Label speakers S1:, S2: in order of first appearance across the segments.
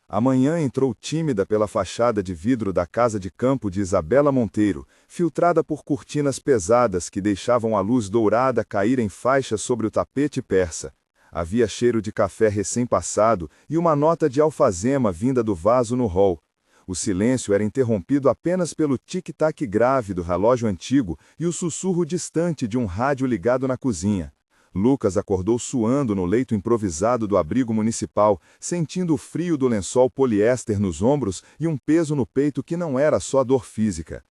S1: A manhã entrou tímida pela fachada de vidro da casa de campo de Isabela Monteiro, filtrada por cortinas pesadas que deixavam a luz dourada cair em faixas sobre o tapete persa. Havia cheiro de café recém-passado e uma nota de alfazema vinda do vaso no hall. O silêncio era interrompido apenas pelo tic-tac grave do relógio antigo e o sussurro distante de um rádio ligado na cozinha. Lucas acordou suando no leito improvisado do abrigo municipal, sentindo o frio do lençol poliéster nos ombros e um peso no peito que não era só dor física.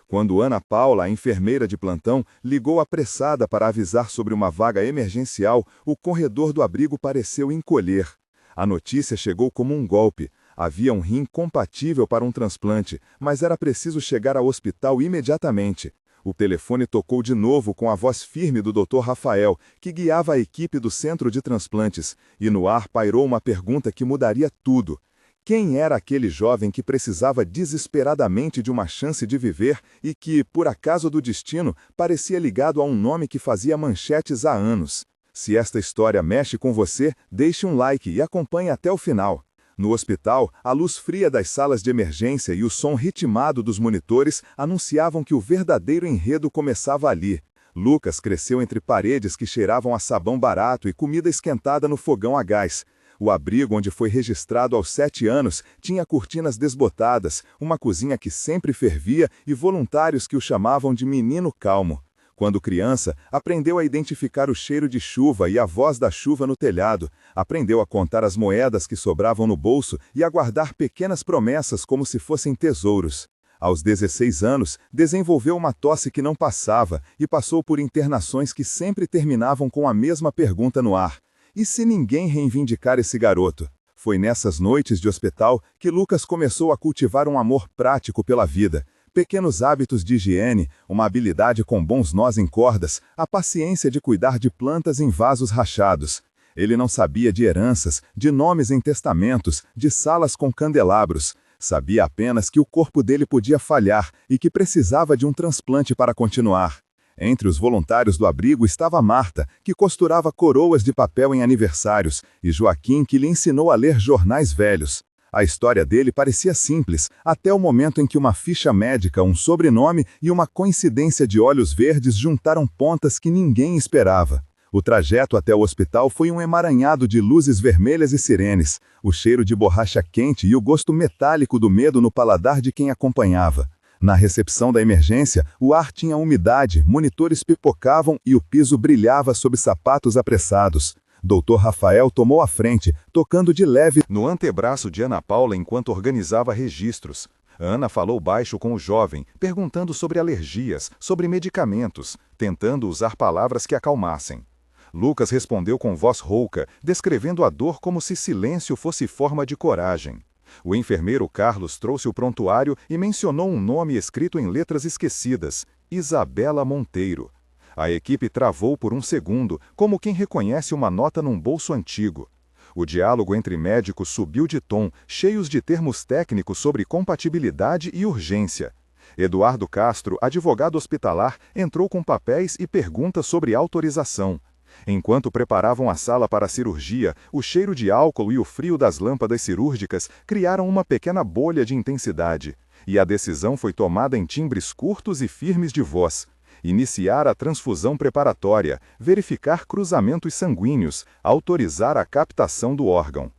S1: Quando Ana Paula, a enfermeira de plantão, ligou apressada para avisar sobre uma vaga emergencial, o corredor do abrigo pareceu encolher. A notícia chegou como um golpe. Havia um rim compatível para um transplante, mas era preciso chegar ao hospital imediatamente. O telefone tocou de novo com a voz firme do Dr. Rafael, que guiava a equipe do centro de transplantes, e no ar pairou uma pergunta que mudaria tudo. Quem era aquele jovem que precisava desesperadamente de uma chance de viver e que, por acaso do destino, parecia ligado a um nome que fazia manchetes há anos? Se esta história mexe com você, deixe um like e acompanhe até o final. No hospital, a luz fria das salas de emergência e o som ritmado dos monitores anunciavam que o verdadeiro enredo começava ali. Lucas cresceu entre paredes que cheiravam a sabão barato e comida esquentada no fogão a gás. O abrigo onde foi registrado aos 7 anos tinha cortinas desbotadas, uma cozinha que sempre fervia e voluntários que o chamavam de menino calmo. Quando criança, aprendeu a identificar o cheiro de chuva e a voz da chuva no telhado, aprendeu a contar as moedas que sobravam no bolso e a guardar pequenas promessas como se fossem tesouros. Aos 16 anos, desenvolveu uma tosse que não passava e passou por internações que sempre terminavam com a mesma pergunta no ar: e se ninguém reivindicar esse garoto? Foi nessas noites de hospital que Lucas começou a cultivar um amor prático pela vida. Pequenos hábitos de higiene, uma habilidade com bons nós em cordas, a paciência de cuidar de plantas em vasos rachados. Ele não sabia de heranças, de nomes em testamentos, de salas com candelabros. Sabia apenas que o corpo dele podia falhar e que precisava de um transplante para continuar. Entre os voluntários do abrigo estava Marta, que costurava coroas de papel em aniversários, e Joaquim, que lhe ensinou a ler jornais velhos. A história dele parecia simples, até o momento em que uma ficha médica, um sobrenome e uma coincidência de olhos verdes juntaram pontas que ninguém esperava. O trajeto até o hospital foi um emaranhado de luzes vermelhas e sirenes, o cheiro de borracha quente e o gosto metálico do medo no paladar de quem acompanhava. Na recepção da emergência, o ar tinha umidade, monitores pipocavam e o piso brilhava sob sapatos apressados. Dr. Rafael tomou a frente, tocando de leve no antebraço de Ana Paula enquanto organizava registros. Ana falou baixo com o jovem, perguntando sobre alergias, sobre medicamentos, tentando usar palavras que acalmassem. Lucas respondeu com voz rouca, descrevendo a dor como se silêncio fosse forma de coragem. O enfermeiro Carlos trouxe o prontuário e mencionou um nome escrito em letras esquecidas: Isabela Monteiro. A equipe travou por um segundo, como quem reconhece uma nota num bolso antigo. O diálogo entre médicos subiu de tom, cheios de termos técnicos sobre compatibilidade e urgência. Eduardo Castro, advogado hospitalar, entrou com papéis e perguntas sobre autorização. Enquanto preparavam a sala para a cirurgia, o cheiro de álcool e o frio das lâmpadas cirúrgicas criaram uma pequena bolha de intensidade. E a decisão foi tomada em timbres curtos e firmes de voz. Iniciar a transfusão preparatória, verificar cruzamentos sanguíneos, autorizar a captação do órgão.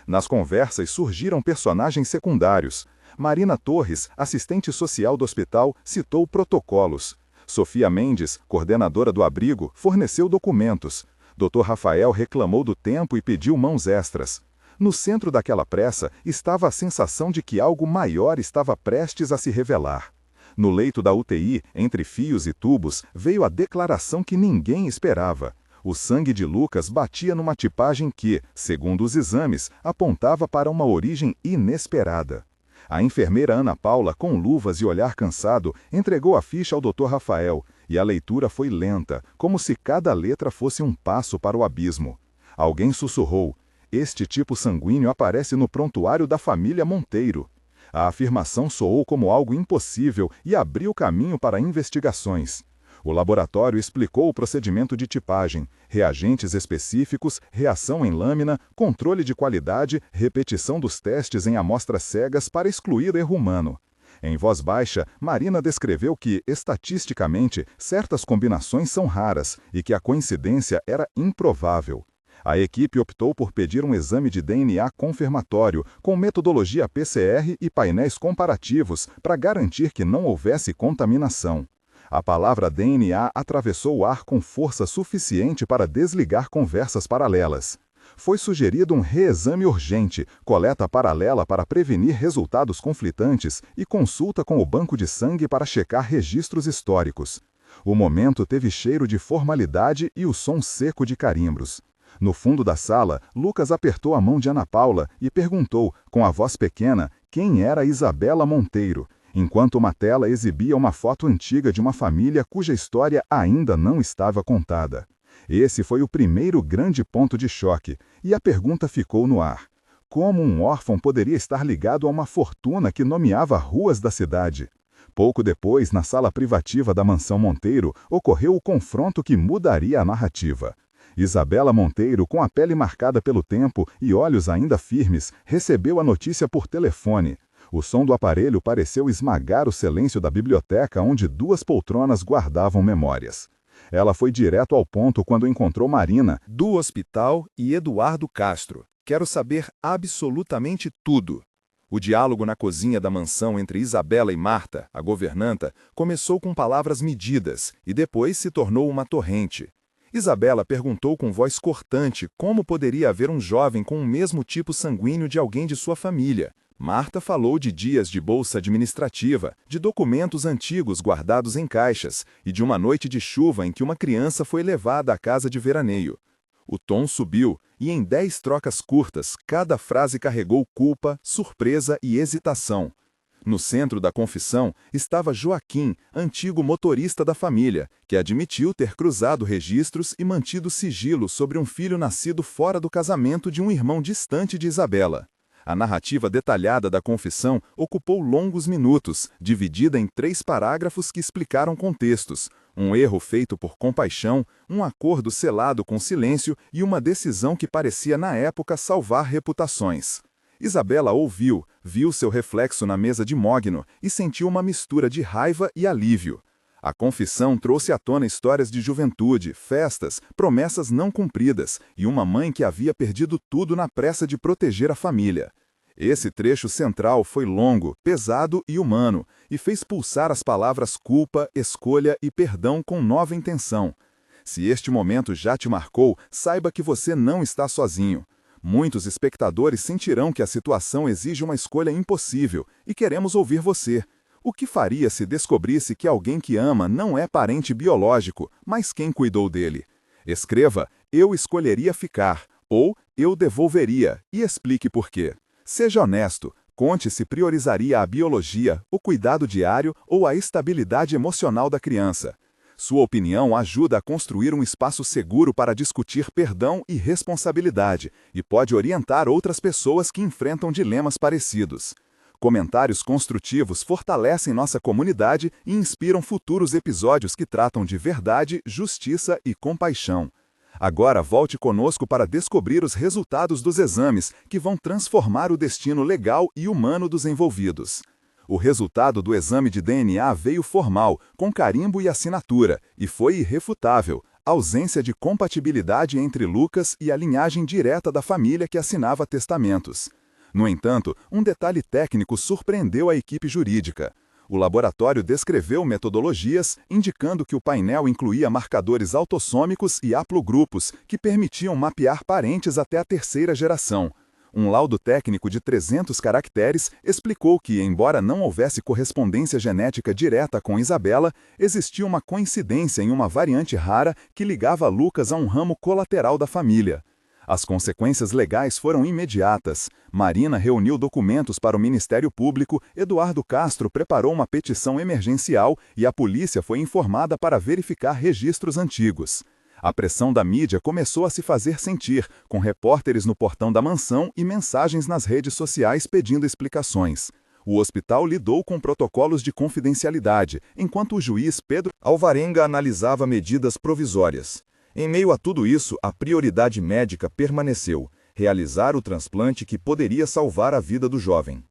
S1: Nas conversas surgiram personagens secundários. Marina Torres, assistente social do hospital, citou protocolos. Sofia Mendes, coordenadora do abrigo, forneceu documentos. Dr. Rafael reclamou do tempo e pediu mãos extras. No centro daquela pressa estava a sensação de que algo maior estava prestes a se revelar. No leito da UTI, entre fios e tubos, veio a declaração que ninguém esperava. O sangue de Lucas batia numa tipagem que, segundo os exames, apontava para uma origem inesperada. A enfermeira Ana Paula, com luvas e olhar cansado, entregou a ficha ao Dr. Rafael, e a leitura foi lenta, como se cada letra fosse um passo para o abismo. Alguém sussurrou: "Este tipo sanguíneo aparece no prontuário da família Monteiro." A afirmação soou como algo impossível e abriu caminho para investigações. O laboratório explicou o procedimento de tipagem, reagentes específicos, reação em lâmina, controle de qualidade, repetição dos testes em amostras cegas para excluir erro humano. Em voz baixa, Marina descreveu que, estatisticamente, certas combinações são raras e que a coincidência era improvável. A equipe optou por pedir um exame de DNA confirmatório, com metodologia PCR e painéis comparativos, para garantir que não houvesse contaminação. A palavra DNA atravessou o ar com força suficiente para desligar conversas paralelas. Foi sugerido um reexame urgente, coleta paralela para prevenir resultados conflitantes e consulta com o banco de sangue para checar registros históricos. O momento teve cheiro de formalidade e o som seco de carimbros. No fundo da sala, Lucas apertou a mão de Ana Paula e perguntou, com a voz pequena, quem era Isabela Monteiro, enquanto uma tela exibia uma foto antiga de uma família cuja história ainda não estava contada. Esse foi o primeiro grande ponto de choque, e a pergunta ficou no ar. Como um órfão poderia estar ligado a uma fortuna que nomeava ruas da cidade? Pouco depois, na sala privativa da mansão Monteiro, ocorreu o confronto que mudaria a narrativa. Isabela Monteiro, com a pele marcada pelo tempo e olhos ainda firmes, recebeu a notícia por telefone. O som do aparelho pareceu esmagar o silêncio da biblioteca onde duas poltronas guardavam memórias. Ela foi direto ao ponto quando encontrou Marina, do hospital, e Eduardo Castro. Quero saber absolutamente tudo. O diálogo na cozinha da mansão entre Isabela e Marta, a governanta, começou com palavras medidas e depois se tornou uma torrente. Isabela perguntou com voz cortante como poderia haver um jovem com o mesmo tipo sanguíneo de alguém de sua família. Marta falou de dias de bolsa administrativa, de documentos antigos guardados em caixas e de uma noite de chuva em que uma criança foi levada à casa de veraneio. O tom subiu e em 10 trocas curtas, cada frase carregou culpa, surpresa e hesitação. No centro da confissão estava Joaquim, antigo motorista da família, que admitiu ter cruzado registros e mantido sigilo sobre um filho nascido fora do casamento de um irmão distante de Isabela. A narrativa detalhada da confissão ocupou longos minutos, dividida em 3 parágrafos que explicaram contextos, um erro feito por compaixão, um acordo selado com silêncio e uma decisão que parecia na época salvar reputações. Isabela ouviu, viu seu reflexo na mesa de mogno e sentiu uma mistura de raiva e alívio. A confissão trouxe à tona histórias de juventude, festas, promessas não cumpridas e uma mãe que havia perdido tudo na pressa de proteger a família. Esse trecho central foi longo, pesado e humano, e fez pulsar as palavras culpa, escolha e perdão com nova intenção. Se este momento já te marcou, saiba que você não está sozinho. Muitos espectadores sentirão que a situação exige uma escolha impossível e queremos ouvir você. O que faria se descobrisse que alguém que ama não é parente biológico, mas quem cuidou dele? Escreva "Eu escolheria ficar" ou "Eu devolveria" e explique por quê. Seja honesto, conte se priorizaria a biologia, o cuidado diário ou a estabilidade emocional da criança. Sua opinião ajuda a construir um espaço seguro para discutir perdão e responsabilidade e pode orientar outras pessoas que enfrentam dilemas parecidos. Comentários construtivos fortalecem nossa comunidade e inspiram futuros episódios que tratam de verdade, justiça e compaixão. Agora volte conosco para descobrir os resultados dos exames que vão transformar o destino legal e humano dos envolvidos. O resultado do exame de DNA veio formal, com carimbo e assinatura, e foi irrefutável: ausência de compatibilidade entre Lucas e a linhagem direta da família que assinava testamentos. No entanto, um detalhe técnico surpreendeu a equipe jurídica. O laboratório descreveu metodologias, indicando que o painel incluía marcadores autossômicos e haplogrupos que permitiam mapear parentes até a 3ª geração. Um laudo técnico de 300 caracteres explicou que, embora não houvesse correspondência genética direta com Isabela, existia uma coincidência em uma variante rara que ligava Lucas a um ramo colateral da família. As consequências legais foram imediatas. Marina reuniu documentos para o Ministério Público, Eduardo Castro preparou uma petição emergencial e a polícia foi informada para verificar registros antigos. A pressão da mídia começou a se fazer sentir, com repórteres no portão da mansão e mensagens nas redes sociais pedindo explicações. O hospital lidou com protocolos de confidencialidade, enquanto o juiz Pedro Alvarenga analisava medidas provisórias. Em meio a tudo isso, a prioridade médica permaneceu: realizar o transplante que poderia salvar a vida do jovem.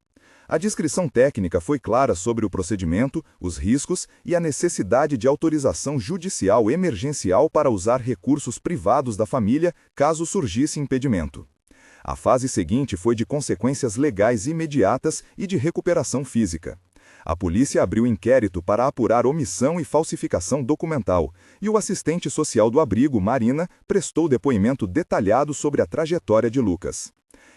S1: A descrição técnica foi clara sobre o procedimento, os riscos e a necessidade de autorização judicial emergencial para usar recursos privados da família caso surgisse impedimento. A fase seguinte foi de consequências legais imediatas e de recuperação física. A polícia abriu inquérito para apurar omissão e falsificação documental, e o assistente social do abrigo, Marina, prestou depoimento detalhado sobre a trajetória de Lucas.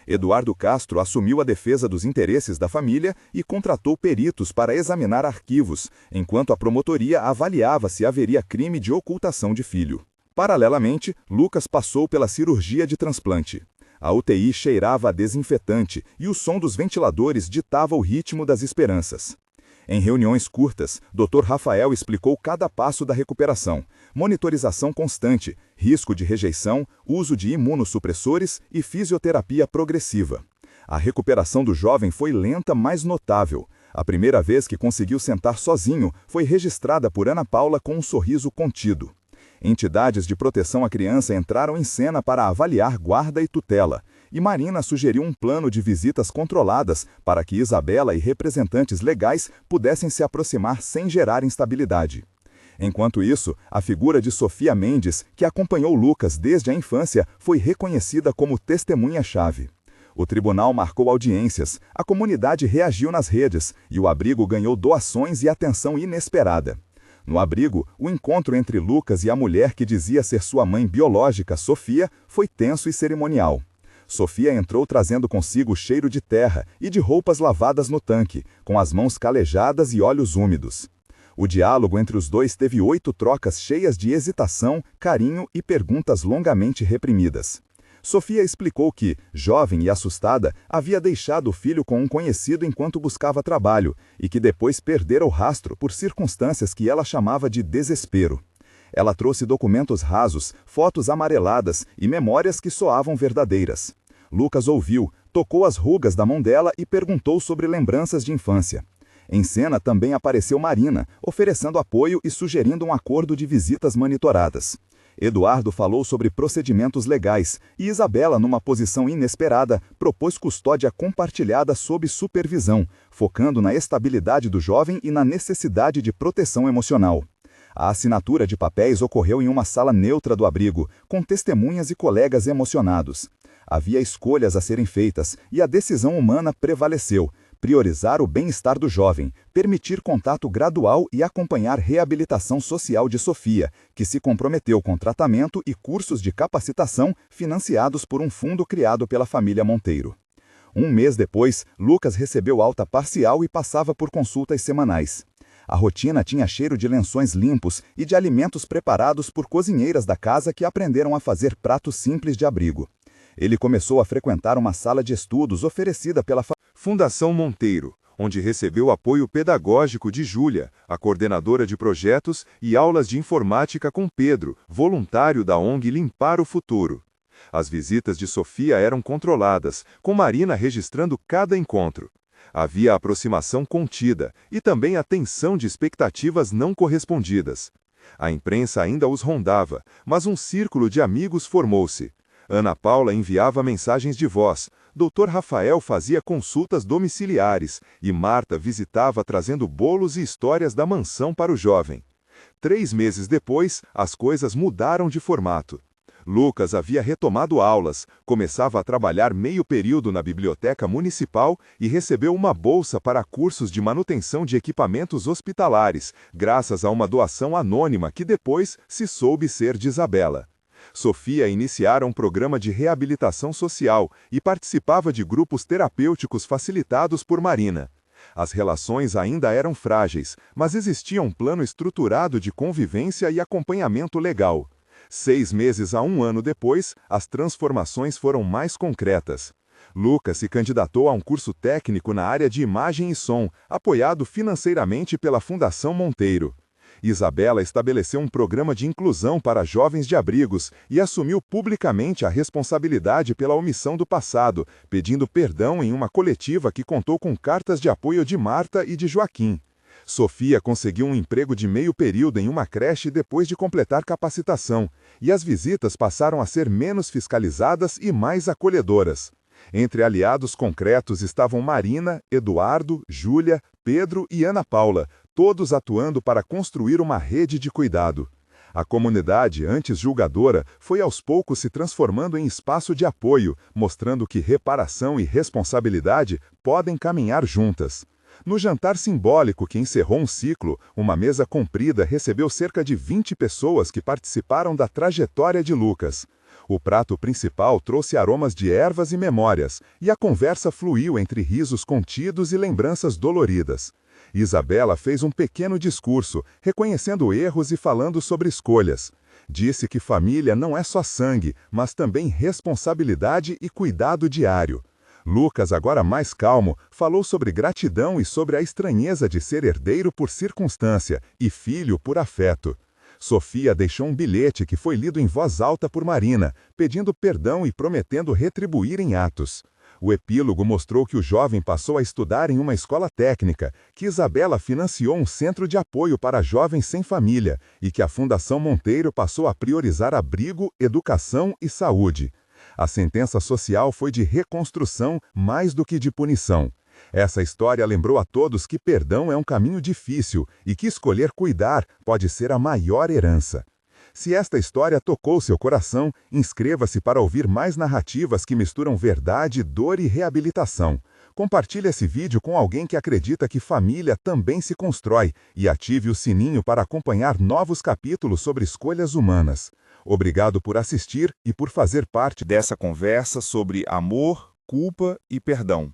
S1: Eduardo Castro assumiu a defesa dos interesses da família e contratou peritos para examinar arquivos, enquanto a promotoria avaliava se haveria crime de ocultação de filho. Paralelamente, Lucas passou pela cirurgia de transplante. A UTI cheirava a desinfetante e o som dos ventiladores ditava o ritmo das esperanças. Em reuniões curtas, Dr. Rafael explicou cada passo da recuperação: monitorização constante, risco de rejeição, uso de imunossupressores e fisioterapia progressiva. A recuperação do jovem foi lenta, mas notável. A primeira vez que conseguiu sentar sozinho foi registrada por Ana Paula com um sorriso contido. Entidades de proteção à criança entraram em cena para avaliar guarda e tutela, e Marina sugeriu um plano de visitas controladas para que Isabela e representantes legais pudessem se aproximar sem gerar instabilidade. Enquanto isso, a figura de Sofia Mendes, que acompanhou Lucas desde a infância, foi reconhecida como testemunha-chave. O tribunal marcou audiências, a comunidade reagiu nas redes e o abrigo ganhou doações e atenção inesperada. No abrigo, o encontro entre Lucas e a mulher que dizia ser sua mãe biológica, Sofia, foi tenso e cerimonial. Sofia entrou trazendo consigo o cheiro de terra e de roupas lavadas no tanque, com as mãos calejadas e olhos úmidos. O diálogo entre os dois teve 8 trocas cheias de hesitação, carinho e perguntas longamente reprimidas. Sofia explicou que, jovem e assustada, havia deixado o filho com um conhecido enquanto buscava trabalho e que depois perdera o rastro por circunstâncias que ela chamava de desespero. Ela trouxe documentos rasos, fotos amareladas e memórias que soavam verdadeiras. Lucas ouviu, tocou as rugas da mão dela e perguntou sobre lembranças de infância. Em cena também apareceu Marina, oferecendo apoio e sugerindo um acordo de visitas monitoradas. Eduardo falou sobre procedimentos legais e Isabela, numa posição inesperada, propôs custódia compartilhada sob supervisão, focando na estabilidade do jovem e na necessidade de proteção emocional. A assinatura de papéis ocorreu em uma sala neutra do abrigo, com testemunhas e colegas emocionados. Havia escolhas a serem feitas e a decisão humana prevaleceu: priorizar o bem-estar do jovem, permitir contato gradual e acompanhar reabilitação social de Sofia, que se comprometeu com tratamento e cursos de capacitação financiados por um fundo criado pela família Monteiro. Um mês depois, Lucas recebeu alta parcial e passava por consultas semanais. A rotina tinha cheiro de lençóis limpos e de alimentos preparados por cozinheiras da casa que aprenderam a fazer pratos simples de abrigo. Ele começou a frequentar uma sala de estudos oferecida pela Fundação Monteiro, onde recebeu apoio pedagógico de Júlia, a coordenadora de projetos, e aulas de informática com Pedro, voluntário da ONG Limpar o Futuro. As visitas de Sofia eram controladas, com Marina registrando cada encontro. Havia aproximação contida e também a tensão de expectativas não correspondidas. A imprensa ainda os rondava, mas um círculo de amigos formou-se. Ana Paula enviava mensagens de voz, Dr. Rafael fazia consultas domiciliares e Marta visitava trazendo bolos e histórias da mansão para o jovem. 3 meses depois, as coisas mudaram de formato. Lucas havia retomado aulas, começava a trabalhar meio período na biblioteca municipal e recebeu uma bolsa para cursos de manutenção de equipamentos hospitalares, graças a uma doação anônima que depois se soube ser de Isabela. Sofia iniciara um programa de reabilitação social e participava de grupos terapêuticos facilitados por Marina. As relações ainda eram frágeis, mas existia um plano estruturado de convivência e acompanhamento legal. 6 meses a 1 ano depois, as transformações foram mais concretas. Lucas se candidatou a um curso técnico na área de imagem e som, apoiado financeiramente pela Fundação Monteiro. Isabela estabeleceu um programa de inclusão para jovens de abrigos e assumiu publicamente a responsabilidade pela omissão do passado, pedindo perdão em uma coletiva que contou com cartas de apoio de Marta e de Joaquim. Sofia conseguiu um emprego de meio período em uma creche depois de completar capacitação, e as visitas passaram a ser menos fiscalizadas e mais acolhedoras. Entre aliados concretos estavam Marina, Eduardo, Júlia, Pedro e Ana Paula, todos atuando para construir uma rede de cuidado. A comunidade, antes julgadora, foi aos poucos se transformando em espaço de apoio, mostrando que reparação e responsabilidade podem caminhar juntas. No jantar simbólico que encerrou um ciclo, uma mesa comprida recebeu cerca de 20 pessoas que participaram da trajetória de Lucas. O prato principal trouxe aromas de ervas e memórias, e a conversa fluiu entre risos contidos e lembranças doloridas. Isabela fez um pequeno discurso, reconhecendo erros e falando sobre escolhas. Disse que família não é só sangue, mas também responsabilidade e cuidado diário. Lucas, agora mais calmo, falou sobre gratidão e sobre a estranheza de ser herdeiro por circunstância e filho por afeto. Sofia deixou um bilhete que foi lido em voz alta por Marina, pedindo perdão e prometendo retribuir em atos. O epílogo mostrou que o jovem passou a estudar em uma escola técnica, que Isabela financiou um centro de apoio para jovens sem família e que a Fundação Monteiro passou a priorizar abrigo, educação e saúde. A sentença social foi de reconstrução mais do que de punição. Essa história lembrou a todos que perdão é um caminho difícil e que escolher cuidar pode ser a maior herança. Se esta história tocou seu coração, inscreva-se para ouvir mais narrativas que misturam verdade, dor e reabilitação. Compartilhe esse vídeo com alguém que acredita que família também se constrói e ative o sininho para acompanhar novos capítulos sobre escolhas humanas. Obrigado por assistir e por fazer parte dessa conversa sobre amor, culpa e perdão.